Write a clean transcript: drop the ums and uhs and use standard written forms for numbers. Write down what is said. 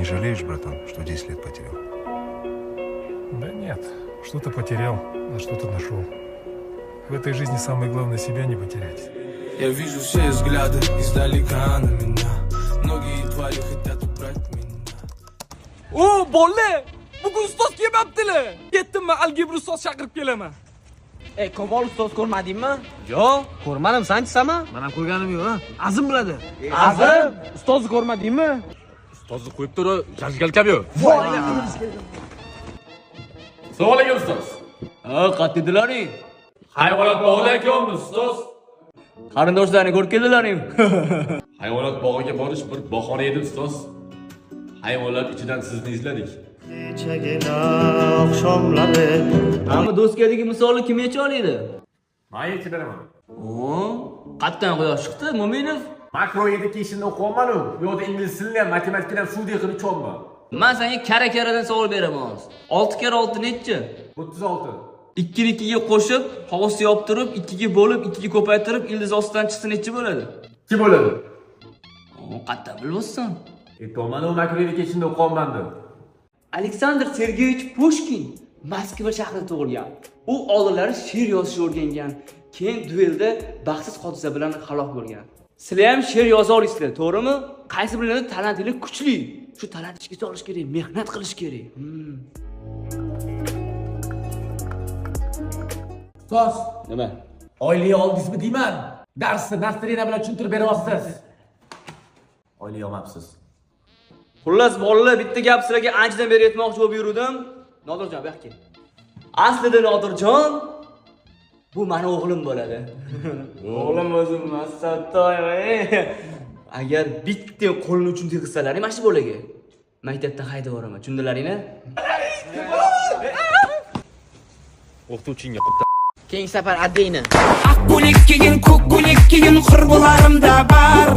Не жалеешь, братан, что 10 лет потерял? Да нет, что-то потерял, а что-то нашел. В этой жизни самое главное себя не потерять. Я вижу все взгляды издалека на меня. Многие твари хотят убрать меня. O bolla! Bugun ustoz kelmabdilar. Ketdim men algebra ustoz chaqirib kelaman. Kamol ustoz ko'rmadingmi? Yo'q, ko'rmadim, sen chiqsama? Men ham ko'rganim yo'q, Azim biladi. Azim, ustozni ko'rmadingmi? Ustozni qo'yib turib, jajgalkam yo'q. Assalomu alaykum ustoz. Qayerdilaring? Hayvonot bog'iga ekanmiz ustoz. Qarindoshlarini ko'rib keldilaring. Hayvonot bog'iga borish bir bahona edi ustoz. Hayvonlar ichidan sizni izladik. Ammo do'stgadagi misolni kim yecha oladi? Men yechib beraman. Qatdan quyosh chiqdi, Mo'minov. Makro yediki ishini o'qiyapman-ku. Bu yerda ingliz tilini ham, matematikani ham suvdek qilib ichayapman. Men senga kara-karadan savol beraman. 6 kara 6 nechi? 36. 2 ni 2 ga qo'shib, hovuzda yoptirib, 2 ga bo'lib, 2 ga ko'paytirib, ildiz ostidan chiqsa nechi bo'ladi? 2 bo'ladi. Qatdan bilmaysan. Aytolman, u makro yediki ishini o'qiyapman-da. Aleksandr Sergeyevich Pushkin Moskva shahrida tug'ilgan. U oldinlari she'r yozishni o'rgangan, keyin duelda baxtsiz hodisa bilan halok bo'lgan. Sizlar ham she'r yoza olasizlar, to'g'rimi? Qaysi birlarida talantingiz kuchli? Shu talantni ishga solish kerak, mehnat qilish kerak. Ustoz, Nima? oylik oldingizmi deyman. Darsni Nasrina bilan tushuntirib beryapsiz. Oylik olmabsiz. Xullas, bolalar, bitta gap sizlarga anchadan beri aytmoqchi bo'lib yurdim. Nodirjon, bu yoqqa kel. Aslida Nodirjon bu meni o'g'lim bo'ladi. O'g'lim o'zim Masattoy. Agar bitta qo'lni uchun tegizsalaring, mana shu bolaga maktabdan haydab yuboraman. Tushundilaringmi? O'qituvchingga qutda. Keyingi safar addingni. Ak gulik keyin, ko'k gulik keyin qurbolarimda bar.